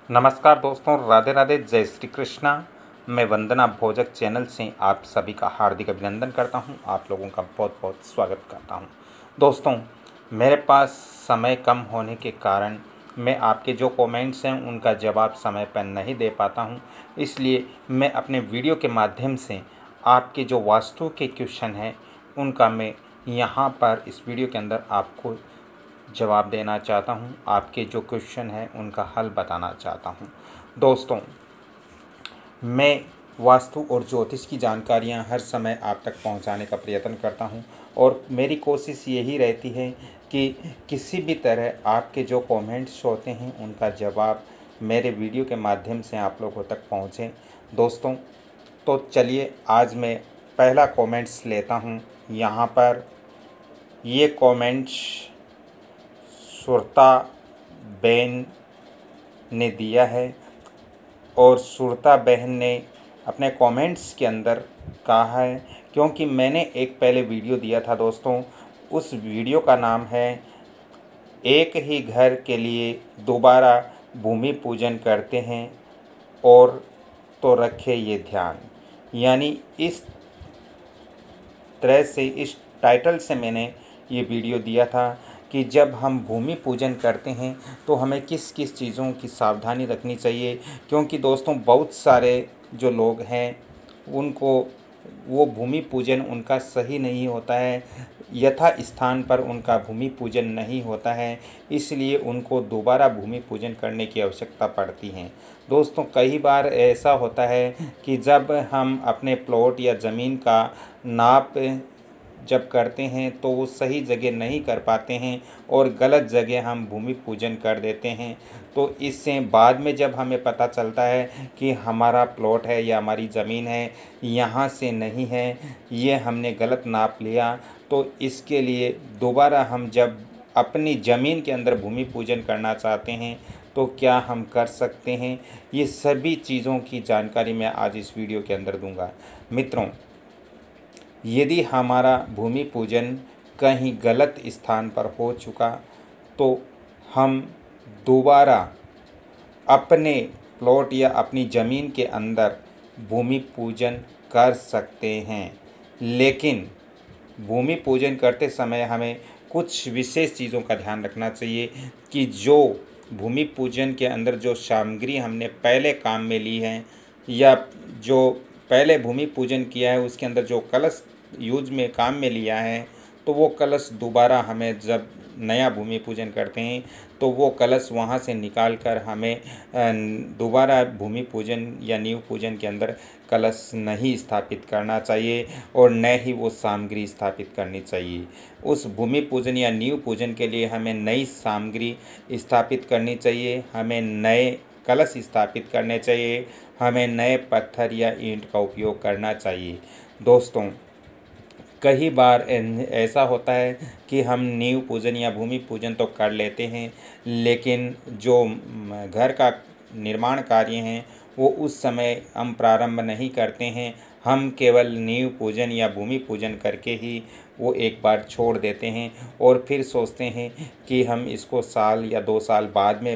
नमस्कार दोस्तों, राधे राधे, जय श्री कृष्णा। मैं वंदना भोजक चैनल से आप सभी का हार्दिक अभिनंदन करता हूं। आप लोगों का बहुत बहुत स्वागत करता हूं। दोस्तों, मेरे पास समय कम होने के कारण मैं आपके जो कमेंट्स हैं उनका जवाब समय पर नहीं दे पाता हूं। इसलिए मैं अपने वीडियो के माध्यम से आपके जो वास्तु के क्वेश्चन हैं उनका मैं यहाँ पर इस वीडियो के अंदर आपको जवाब देना चाहता हूं। आपके जो क्वेश्चन हैं उनका हल बताना चाहता हूं। दोस्तों, मैं वास्तु और ज्योतिष की जानकारियां हर समय आप तक पहुंचाने का प्रयत्न करता हूं और मेरी कोशिश यही रहती है कि किसी भी तरह आपके जो कमेंट्स होते हैं उनका जवाब मेरे वीडियो के माध्यम से आप लोगों तक पहुंचे। दोस्तों, तो चलिए आज मैं पहला कमेंट्स लेता हूं। यहाँ पर ये कमेंट्स सुरता बहन ने दिया है और सुरता बहन ने अपने कमेंट्स के अंदर कहा है, क्योंकि मैंने एक पहले वीडियो दिया था दोस्तों, उस वीडियो का नाम है एक ही घर के लिए दोबारा भूमि पूजन करते हैं और तो रखे ये ध्यान। यानी इस तरह से इस टाइटल से मैंने ये वीडियो दिया था कि जब हम भूमि पूजन करते हैं तो हमें किस किस चीज़ों की सावधानी रखनी चाहिए। क्योंकि दोस्तों, बहुत सारे जो लोग हैं उनको वो भूमि पूजन उनका सही नहीं होता है, यथा स्थान पर उनका भूमि पूजन नहीं होता है, इसलिए उनको दोबारा भूमि पूजन करने की आवश्यकता पड़ती है। दोस्तों, कई बार ऐसा होता है कि जब हम अपने प्लॉट या ज़मीन का नाप जब करते हैं तो वो सही जगह नहीं कर पाते हैं और गलत जगह हम भूमि पूजन कर देते हैं। तो इससे बाद में जब हमें पता चलता है कि हमारा प्लॉट है या हमारी ज़मीन है यहाँ से नहीं है, ये हमने गलत नाप लिया, तो इसके लिए दोबारा हम जब अपनी ज़मीन के अंदर भूमि पूजन करना चाहते हैं तो क्या हम कर सकते हैं, ये सभी चीज़ों की जानकारी मैं आज इस वीडियो के अंदर दूंगा। मित्रों, यदि हमारा भूमि पूजन कहीं गलत स्थान पर हो चुका तो हम दोबारा अपने प्लॉट या अपनी ज़मीन के अंदर भूमि पूजन कर सकते हैं। लेकिन भूमि पूजन करते समय हमें कुछ विशेष चीज़ों का ध्यान रखना चाहिए कि जो भूमि पूजन के अंदर जो सामग्री हमने पहले काम में ली है या जो पहले भूमि पूजन किया है उसके अंदर जो कलश यूज में काम में लिया है, तो वो कलश दोबारा हमें जब नया भूमि पूजन करते हैं तो वो कलश वहाँ से निकाल कर हमें दोबारा भूमि पूजन या नींव पूजन के अंदर कलश नहीं स्थापित करना चाहिए और न ही वो सामग्री स्थापित करनी चाहिए। उस भूमि पूजन या नींव पूजन के लिए हमें नई सामग्री स्थापित करनी चाहिए, हमें नए कलश स्थापित करने चाहिए, हमें नए पत्थर या ईंट का उपयोग करना चाहिए। दोस्तों, कई बार ऐसा होता है कि हम नींव पूजन या भूमि पूजन तो कर लेते हैं, लेकिन जो घर का निर्माण कार्य हैं वो उस समय हम प्रारंभ नहीं करते हैं। हम केवल नींव पूजन या भूमि पूजन करके ही वो एक बार छोड़ देते हैं और फिर सोचते हैं कि हम इसको साल या 2 साल बाद में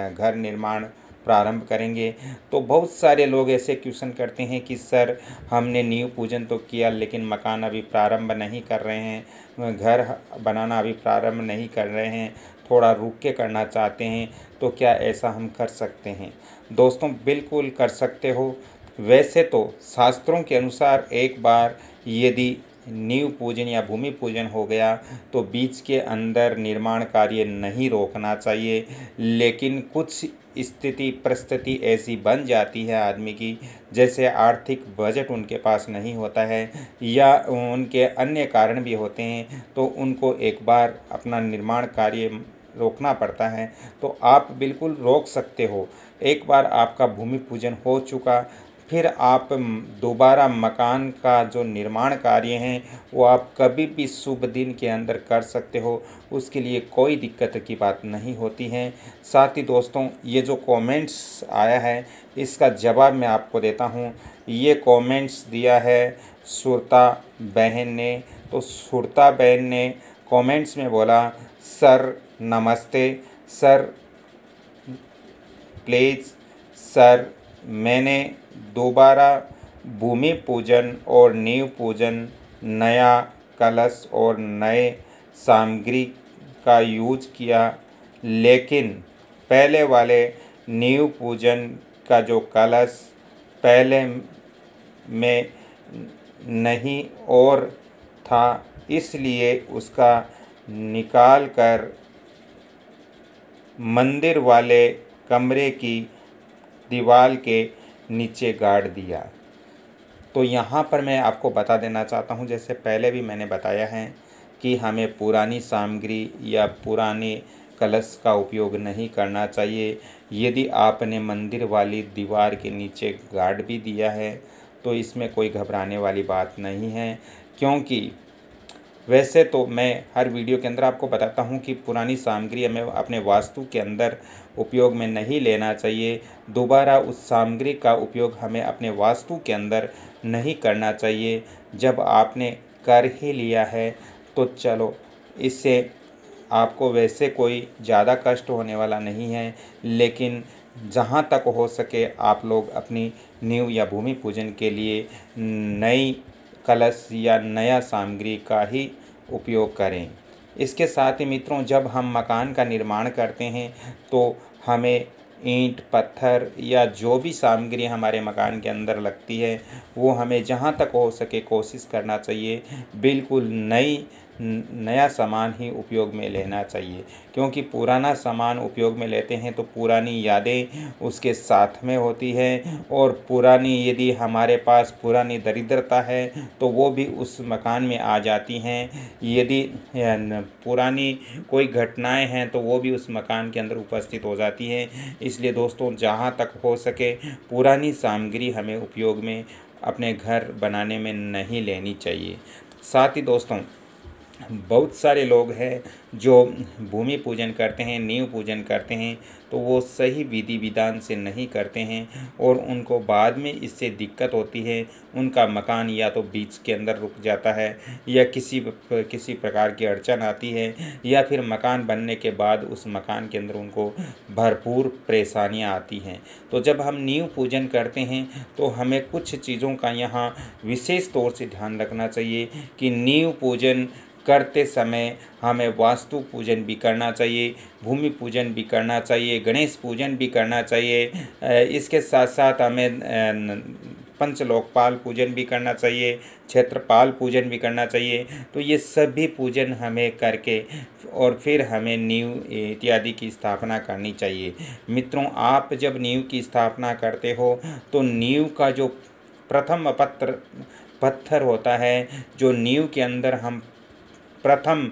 घर निर्माण प्रारंभ करेंगे। तो बहुत सारे लोग ऐसे क्वेश्चन करते हैं कि सर, हमने नींव पूजन तो किया लेकिन मकान अभी प्रारंभ नहीं कर रहे हैं, घर बनाना अभी प्रारंभ नहीं कर रहे हैं, थोड़ा रुक के करना चाहते हैं, तो क्या ऐसा हम कर सकते हैं? दोस्तों, बिल्कुल कर सकते हो। वैसे तो शास्त्रों के अनुसार एक बार यदि नींव पूजन या भूमि पूजन हो गया तो बीच के अंदर निर्माण कार्य नहीं रोकना चाहिए। लेकिन कुछ स्थिति परिस्थिति ऐसी बन जाती है आदमी की, जैसे आर्थिक बजट उनके पास नहीं होता है या उनके अन्य कारण भी होते हैं, तो उनको एक बार अपना निर्माण कार्य रोकना पड़ता है, तो आप बिल्कुल रोक सकते हो। एक बार आपका भूमि पूजन हो चुका, फिर आप दोबारा मकान का जो निर्माण कार्य है वो आप कभी भी शुभ दिन के अंदर कर सकते हो, उसके लिए कोई दिक्कत की बात नहीं होती है। साथ ही दोस्तों, ये जो कमेंट्स आया है इसका जवाब मैं आपको देता हूँ। ये कमेंट्स दिया है सुरता बहन ने। तो सुरता बहन ने कमेंट्स में बोला, सर नमस्ते सर, प्लीज़ सर, मैंने दोबारा भूमि पूजन और नींव पूजन, नया कलश और नए सामग्री का यूज किया, लेकिन पहले वाले नींव पूजन का जो कलश पहले में नहीं और था, इसलिए उसका निकाल कर मंदिर वाले कमरे की दीवार के नीचे गाड़ दिया। तो यहाँ पर मैं आपको बता देना चाहता हूँ, जैसे पहले भी मैंने बताया है कि हमें पुरानी सामग्री या पुराने कलश का उपयोग नहीं करना चाहिए। यदि आपने मंदिर वाली दीवार के नीचे गाड़ भी दिया है तो इसमें कोई घबराने वाली बात नहीं है, क्योंकि वैसे तो मैं हर वीडियो के अंदर आपको बताता हूँ कि पुरानी सामग्री हमें अपने वास्तु के अंदर उपयोग में नहीं लेना चाहिए। दोबारा उस सामग्री का उपयोग हमें अपने वास्तु के अंदर नहीं करना चाहिए। जब आपने कर ही लिया है तो चलो, इससे आपको वैसे कोई ज़्यादा कष्ट होने वाला नहीं है, लेकिन जहाँ तक हो सके आप लोग अपनी नींव या भूमि पूजन के लिए नई कलश या नया सामग्री का ही उपयोग करें। इसके साथ ही मित्रों, जब हम मकान का निर्माण करते हैं तो हमें ईंट, पत्थर या जो भी सामग्री हमारे मकान के अंदर लगती है वो हमें जहाँ तक हो सके कोशिश करना चाहिए बिल्कुल नया सामान ही उपयोग में लेना चाहिए, क्योंकि पुराना सामान उपयोग में लेते हैं तो पुरानी यादें उसके साथ में होती हैं, और पुरानी यदि हमारे पास पुरानी दरिद्रता है तो वो भी उस मकान में आ जाती हैं। यदि पुरानी कोई घटनाएं हैं तो वो भी उस मकान के अंदर उपस्थित हो जाती हैं। इसलिए दोस्तों, जहाँ तक हो सके पुरानी सामग्री हमें उपयोग में अपने घर बनाने में नहीं लेनी चाहिए। साथ ही दोस्तों, बहुत सारे लोग हैं जो भूमि पूजन करते हैं, नींव पूजन करते हैं, तो वो सही विधि विधान से नहीं करते हैं और उनको बाद में इससे दिक्कत होती है। उनका मकान या तो बीच के अंदर रुक जाता है या किसी प्रकार की अड़चन आती है, या फिर मकान बनने के बाद उस मकान के अंदर उनको भरपूर परेशानियां आती हैं। तो जब हम नींव पूजन करते हैं तो हमें कुछ चीज़ों का यहाँ विशेष तौर से ध्यान रखना चाहिए कि नींव पूजन करते समय हमें वास्तु पूजन भी करना चाहिए, भूमि पूजन भी करना चाहिए, गणेश पूजन भी करना चाहिए। इसके साथ साथ हमें पंचलोकपाल पूजन भी करना चाहिए, क्षेत्रपाल पूजन भी करना चाहिए। तो ये सभी पूजन हमें करके और फिर हमें नींव इत्यादि की स्थापना करनी चाहिए। मित्रों, आप जब नींव की स्थापना करते हो तो नींव का जो प्रथम पत्थर होता है, जो नींव के अंदर हम प्रथम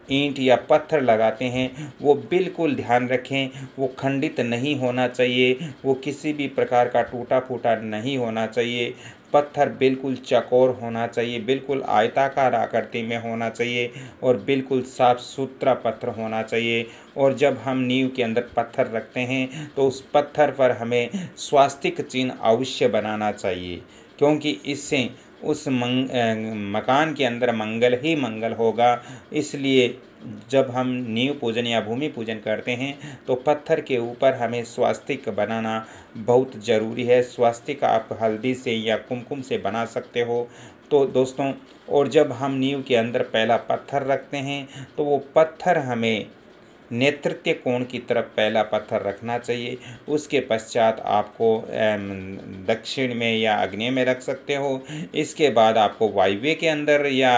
ईंट या पत्थर लगाते हैं, वो बिल्कुल ध्यान रखें वो खंडित नहीं होना चाहिए, वो किसी भी प्रकार का टूटा फूटा नहीं होना चाहिए। पत्थर बिल्कुल चौकोर होना चाहिए, बिल्कुल आयताकार आकृति में होना चाहिए और बिल्कुल साफ सुथरा पत्थर होना चाहिए। और जब हम नींव के अंदर पत्थर रखते हैं तो उस पत्थर पर हमें स्वास्तिक चिन्ह अवश्य बनाना चाहिए, क्योंकि इससे उस मकान के अंदर मंगल ही मंगल होगा। इसलिए जब हम नींव पूजन या भूमि पूजन करते हैं तो पत्थर के ऊपर हमें स्वास्तिक बनाना बहुत ज़रूरी है। स्वास्तिक आप हल्दी से या कुमकुम से बना सकते हो। तो दोस्तों, और जब हम नींव के अंदर पहला पत्थर रखते हैं तो वो पत्थर हमें नेतृत्व कोण की तरफ पहला पत्थर रखना चाहिए। उसके पश्चात आपको दक्षिण में या आग्नेय में रख सकते हो। इसके बाद आपको वायव्य के अंदर या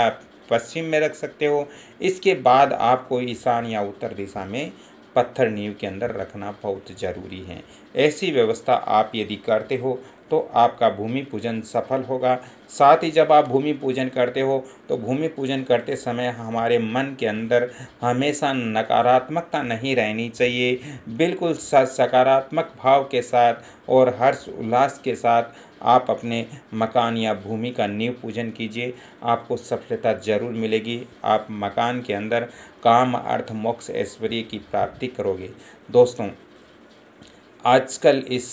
पश्चिम में रख सकते हो। इसके बाद आपको ईशान या उत्तर दिशा में पत्थर नींव के अंदर रखना बहुत ज़रूरी है। ऐसी व्यवस्था आप यदि करते हो तो आपका भूमि पूजन सफल होगा। साथ ही जब आप भूमि पूजन करते हो तो भूमि पूजन करते समय हमारे मन के अंदर हमेशा नकारात्मकता नहीं रहनी चाहिए। बिल्कुल सकारात्मक भाव के साथ और हर्ष उल्लास के साथ आप अपने मकान या भूमि का नींव पूजन कीजिए, आपको सफलता ज़रूर मिलेगी। आप मकान के अंदर काम, अर्थ, मोक्ष, ऐश्वर्य की प्राप्ति करोगे। दोस्तों, आजकल इस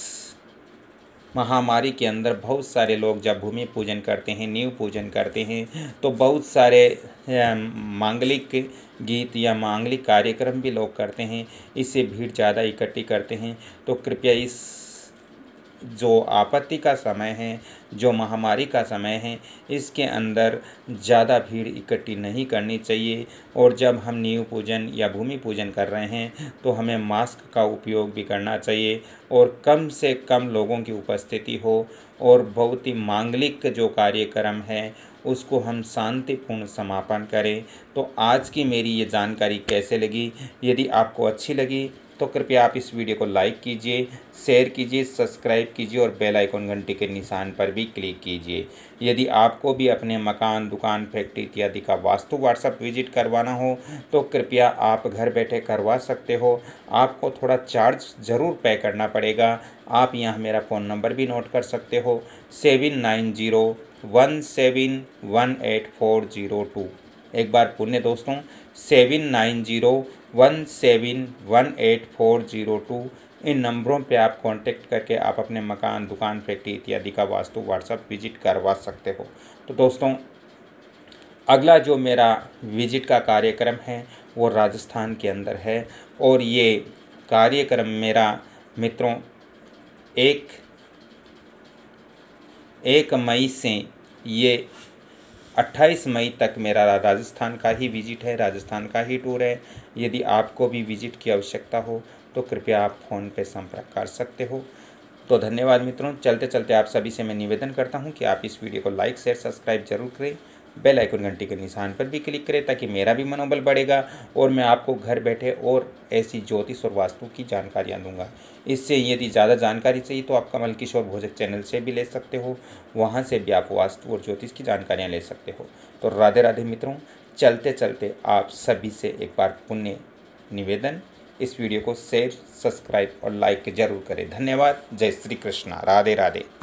महामारी के अंदर बहुत सारे लोग जब भूमि पूजन करते हैं, नींव पूजन करते हैं, तो बहुत सारे मांगलिक गीत या मांगलिक कार्यक्रम भी लोग करते हैं। इससे भीड़ ज़्यादा इकट्ठी करते हैं। तो कृपया इस जो आपत्ति का समय है, जो महामारी का समय है, इसके अंदर ज़्यादा भीड़ इकट्ठी नहीं करनी चाहिए। और जब हम नींव पूजन या भूमि पूजन कर रहे हैं तो हमें मास्क का उपयोग भी करना चाहिए और कम से कम लोगों की उपस्थिति हो, और बहुत ही मांगलिक जो कार्यक्रम है उसको हम शांतिपूर्ण समापन करें। तो आज की मेरी ये जानकारी कैसे लगी? यदि आपको अच्छी लगी तो कृपया आप इस वीडियो को लाइक कीजिए, शेयर कीजिए, सब्सक्राइब कीजिए और बेल आइकन घंटी के निशान पर भी क्लिक कीजिए। यदि आपको भी अपने मकान, दुकान, फैक्ट्री इत्यादि का वास्तु व्हाट्सएप विजिट करवाना हो तो कृपया आप घर बैठे करवा सकते हो। आपको थोड़ा चार्ज ज़रूर पे करना पड़ेगा। आप यहाँ मेरा फ़ोन नंबर भी नोट कर सकते हो, 7901718402। एक बार पुण्य दोस्तों, 7901718402। इन नंबरों पे आप कांटेक्ट करके आप अपने मकान, दुकान, फैक्ट्री इत्यादि का वास्तु व्हाट्सएप विजिट करवा सकते हो। तो दोस्तों, अगला जो मेरा विजिट का कार्यक्रम है वो राजस्थान के अंदर है, और ये कार्यक्रम मेरा मित्रों 1 मई से ये 28 मई तक मेरा राजस्थान का ही विजिट है, राजस्थान का ही टूर है। यदि आपको भी विजिट की आवश्यकता हो तो कृपया आप फ़ोन पे संपर्क कर सकते हो। तो धन्यवाद मित्रों। चलते चलते आप सभी से मैं निवेदन करता हूँ कि आप इस वीडियो को लाइक, शेयर, सब्सक्राइब जरूर करें। बेल आइकन घंटी के निशान पर भी क्लिक करें ताकि मेरा भी मनोबल बढ़ेगा और मैं आपको घर बैठे और ऐसी ज्योतिष और वास्तु की जानकारियाँ दूंगा। इससे यदि ज़्यादा जानकारी चाहिए तो आप कमल किशोर भोजक चैनल से भी ले सकते हो, वहाँ से भी आप वास्तु और ज्योतिष की जानकारियाँ ले सकते हो। तो राधे राधे मित्रों। चलते चलते आप सभी से एक बार पुण्य निवेदन, इस वीडियो को शेयर, सब्सक्राइब और लाइक जरूर करें। धन्यवाद। जय श्री कृष्णा। राधे राधे।